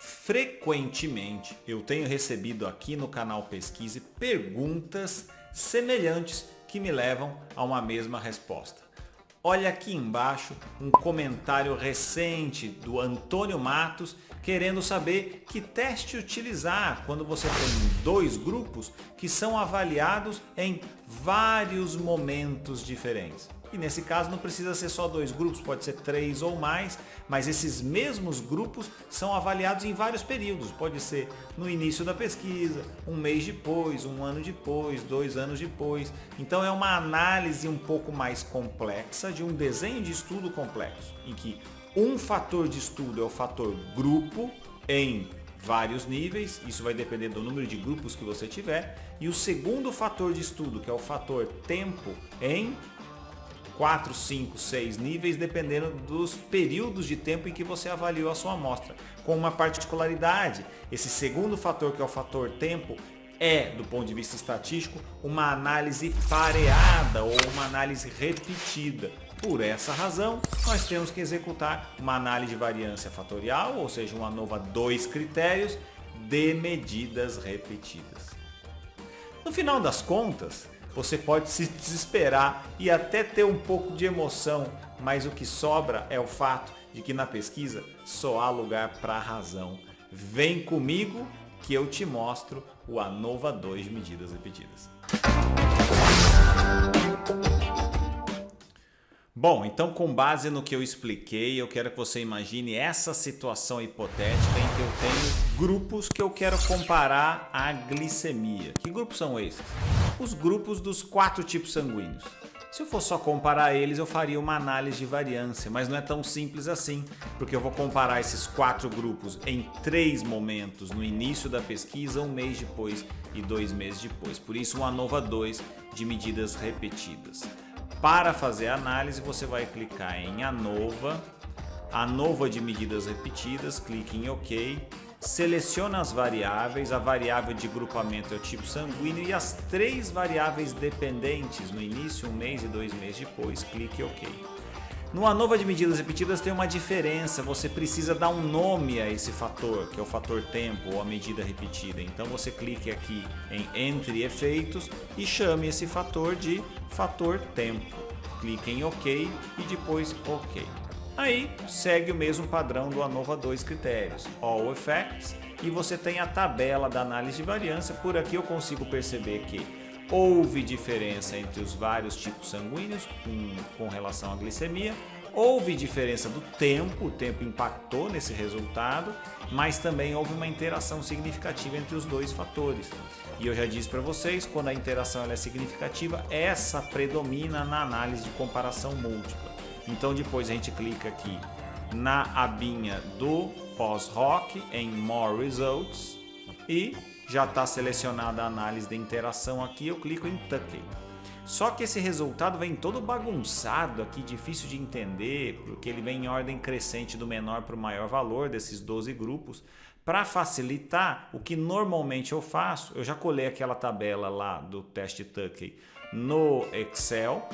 Frequentemente eu tenho recebido aqui no canal Pesquise perguntas semelhantes que me levam a uma mesma resposta. Olha aqui embaixo um comentário recente do Antônio Matos querendo saber que teste utilizar quando você tem dois grupos que são avaliados em vários momentos diferentes. E nesse caso não precisa ser só dois grupos, pode ser 3 ou mais, mas esses mesmos grupos são avaliados em vários períodos. Pode ser no início da pesquisa, um mês depois, um ano depois, 2 anos depois. Então é uma análise um pouco mais complexa de um desenho de estudo complexo, em que um fator de estudo é o fator grupo em vários níveis, isso vai depender do número de grupos que você tiver, e o segundo fator de estudo, que é o fator tempo, em 4, 5, 6 níveis, dependendo dos períodos de tempo em que você avaliou a sua amostra. Com uma particularidade, esse segundo fator, que é o fator tempo, é, do ponto de vista estatístico, uma análise pareada ou uma análise repetida. Por essa razão, nós temos que executar uma análise de variância fatorial, ou seja, uma ANOVA 2 critérios de medidas repetidas. No final das contas, você pode se desesperar e até ter um pouco de emoção, mas o que sobra é o fato de que na pesquisa só há lugar para a razão. Vem comigo que eu te mostro o ANOVA 2 de medidas repetidas. Bom, então com base no que eu expliquei, eu quero que você imagine essa situação hipotética em que eu tenho grupos que eu quero comparar a glicemia. Que grupos são esses? Os grupos dos 4 tipos sanguíneos. Se eu for só comparar eles, eu faria uma análise de variância, mas não é tão simples assim, porque eu vou comparar esses 4 grupos em 3 momentos, no início da pesquisa, um mês depois e 2 meses depois. Por isso, uma ANOVA 2 de medidas repetidas. Para fazer a análise, você vai clicar em ANOVA de medidas repetidas, clique em OK, seleciona as variáveis, a variável de grupamento é o tipo sanguíneo e as 3 variáveis dependentes no início, um mês e 2 meses depois, clique em OK. No ANOVA de medidas repetidas tem uma diferença, você precisa dar um nome a esse fator, que é o fator tempo ou a medida repetida. Então você clique aqui em Entre Efeitos e chame esse fator de fator tempo. Clique em OK e depois OK. Aí segue o mesmo padrão do ANOVA 2 critérios, All Effects, e você tem a tabela da análise de variância. Por aqui eu consigo perceber que houve diferença entre os vários tipos sanguíneos com relação à glicemia, houve diferença do tempo, o tempo impactou nesse resultado, mas também houve uma interação significativa entre os dois fatores. E eu já disse para vocês, quando a interação ela é significativa, essa predomina na análise de comparação múltipla. Então depois a gente clica aqui na abinha do pós-hoc em More Results e já está selecionada a análise de interação aqui, eu clico em Tuckey. Só que esse resultado vem todo bagunçado aqui, difícil de entender, porque ele vem em ordem crescente do menor para o maior valor desses 12 grupos. Para facilitar, o que normalmente eu faço, eu já colei aquela tabela lá do teste Tuckey no Excel.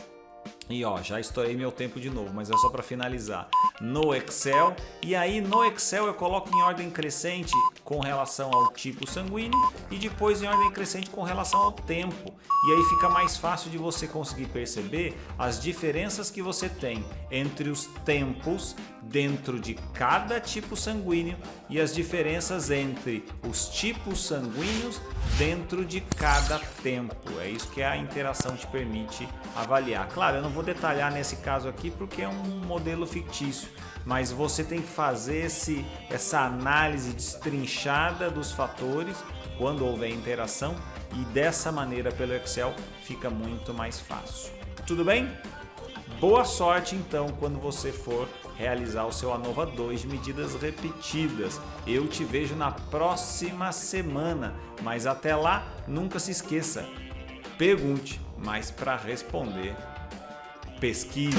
E ó, já estourei meu tempo de novo, mas é só para finalizar. No Excel, e aí no Excel eu coloco em ordem crescente com relação ao tipo sanguíneo e depois em ordem crescente com relação ao tempo. E aí fica mais fácil de você conseguir perceber as diferenças que você tem entre os tempos dentro de cada tipo sanguíneo e as diferenças entre os tipos sanguíneos dentro de cada tempo. É isso que a interação te permite avaliar. Claro, eu não vou detalhar nesse caso aqui porque é um modelo fictício, mas você tem que fazer essa análise destrinchada dos fatores quando houver interação e dessa maneira pelo Excel fica muito mais fácil. Tudo bem? Boa sorte então quando você for realizar o seu ANOVA 2 de medidas repetidas. Eu te vejo na próxima semana, mas até lá nunca se esqueça, pergunte, mas para responder, pesquise.